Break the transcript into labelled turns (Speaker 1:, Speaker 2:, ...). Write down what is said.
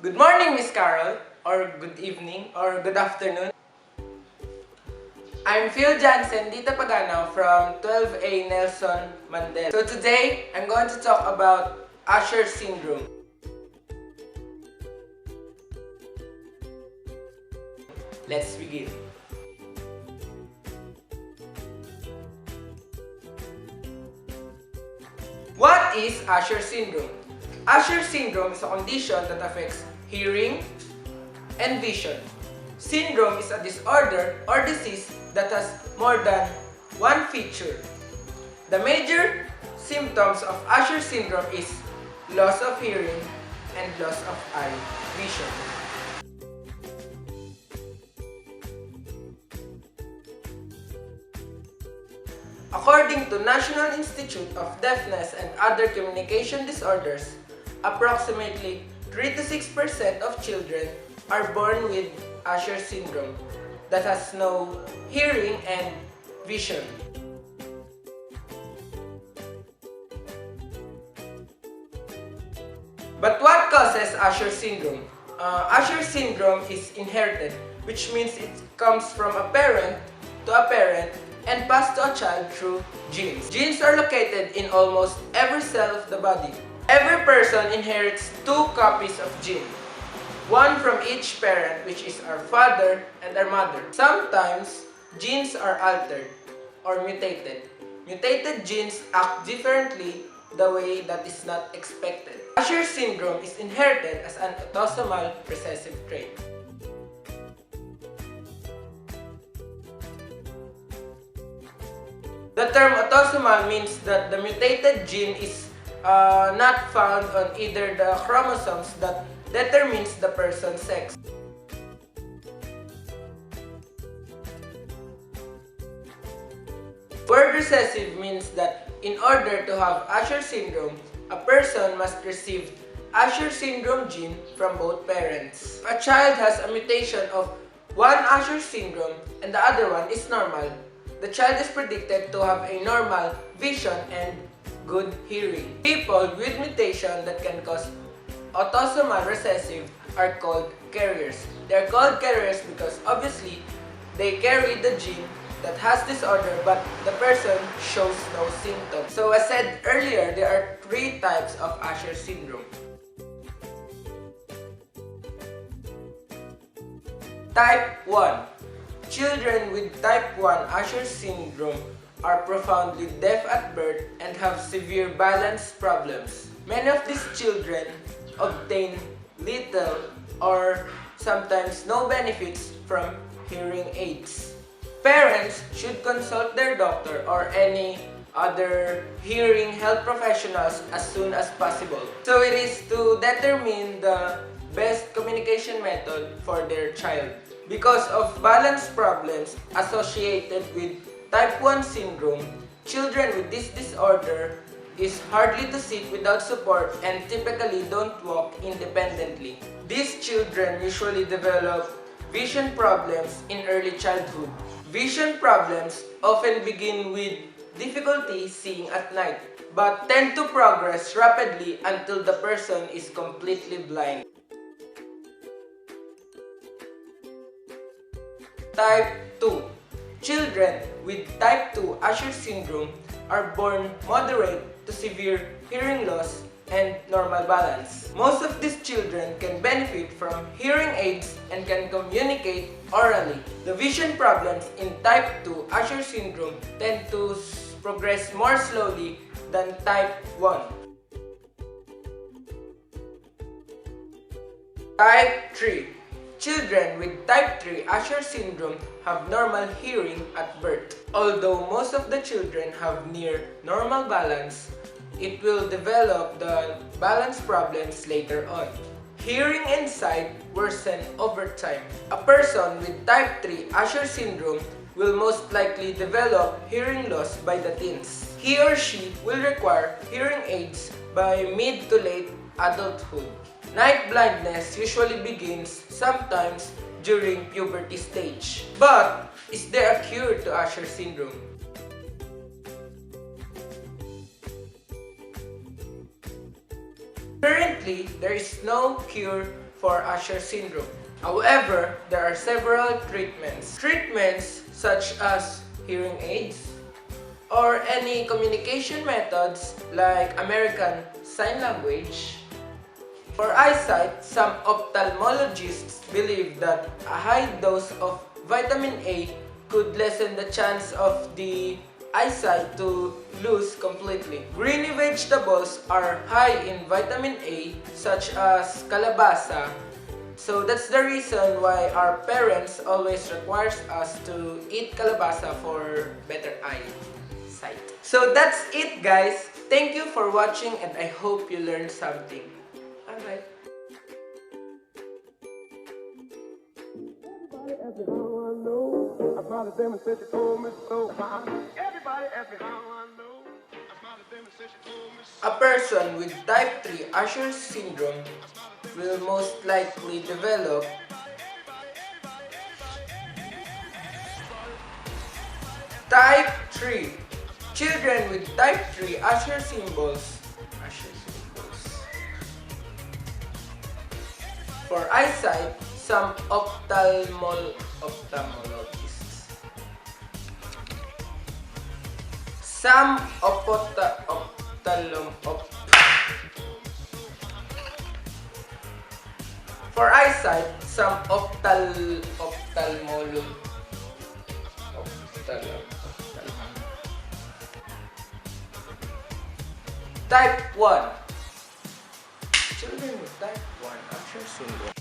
Speaker 1: Good morning, Miss Carol, or good evening, or good afternoon. I'm Phil Jansen, Dita Pagano from 12A Nelson Mandela. So today, I'm going to talk about Usher Syndrome. Let's begin. What is Usher Syndrome? Usher Syndrome is a condition that affects hearing and vision. Syndrome is a disorder or disease that has more than one feature. The major symptoms of Usher syndrome is loss of hearing and loss of eye vision. According to National Institute of Deafness and Other Communication Disorders, approximately 3 to 6% of children are born with Usher syndrome that has no hearing and vision. But what causes Usher syndrome? Usher syndrome is inherited, which means it comes from a parent to a parent and passed to a child through genes. Genes are located in almost every cell of the body. Every person inherits 2 copies of gene, one from each parent, which is our father and our mother. Sometimes, genes are altered or mutated. Mutated genes act differently the way that is not expected. Usher syndrome is inherited as an autosomal recessive trait. The term autosomal means that the mutated gene is not found on either the chromosomes that determines the person's sex. Word recessive means that in order to have Usher syndrome, a person must receive Usher syndrome gene from both parents. If a child has a mutation of one Usher syndrome and the other one is normal, the child is predicted to have a normal vision and good hearing. People with mutation that can cause autosomal recessive are called carriers. They are called carriers because obviously they carry the gene that has disorder but the person shows no symptoms. So as said earlier, there are 3 types of Usher syndrome. Type 1. Children with type 1 Usher syndrome are profoundly deaf at birth and have severe balance problems. Many of these children obtain little or sometimes no benefits from hearing aids. Parents should consult their doctor or any other hearing health professionals as soon as possible. So it is to determine the best communication method for their child. Because of balance problems associated with type 1 syndrome, children with this disorder is hardly to sit without support and typically don't walk independently. These children usually develop vision problems in early childhood. Vision problems often begin with difficulty seeing at night, but tend to progress rapidly until the person is completely blind. Type 2. Children with type 2 Usher syndrome are born moderate to severe hearing loss and normal balance. Most of these children can benefit from hearing aids and can communicate orally. The vision problems in type 2 Usher syndrome tend to progress more slowly than type 1. Type 3. Children with type 3 Usher syndrome have normal hearing at birth. Although most of the children have near normal balance, it will develop the balance problems later on. Hearing and sight worsen over time. A person with type 3 Usher syndrome will most likely develop hearing loss by the teens. He or she will require hearing aids by mid to late adulthood. Night blindness usually begins sometimes during puberty stage. But is there a cure to Usher syndrome? Currently, there is no cure for Usher syndrome. However, there are several treatments. Treatments such as hearing aids or any communication methods like American Sign Language. For eyesight, some ophthalmologists believe that a high dose of vitamin A could lessen the chance of the eyesight to lose completely. Greeny vegetables are high in vitamin A such as kalabasa. So that's the reason why our parents always requires us to eat kalabasa for better eyesight. So that's it, guys. Thank you for watching and I hope you learned something. Alright.
Speaker 2: Everybody ask me how I know. I smiled at them and said she told me so. Everybody ask me how I know. I smiled at them and said she told me so.
Speaker 1: A person with type 3 Usher syndrome will most likely develop type 3. Children with type 3 Usher symbols. For eyesight, some ophthalmologists. Some For eyesight, some Type 1. Children with type 1 Usher syndrome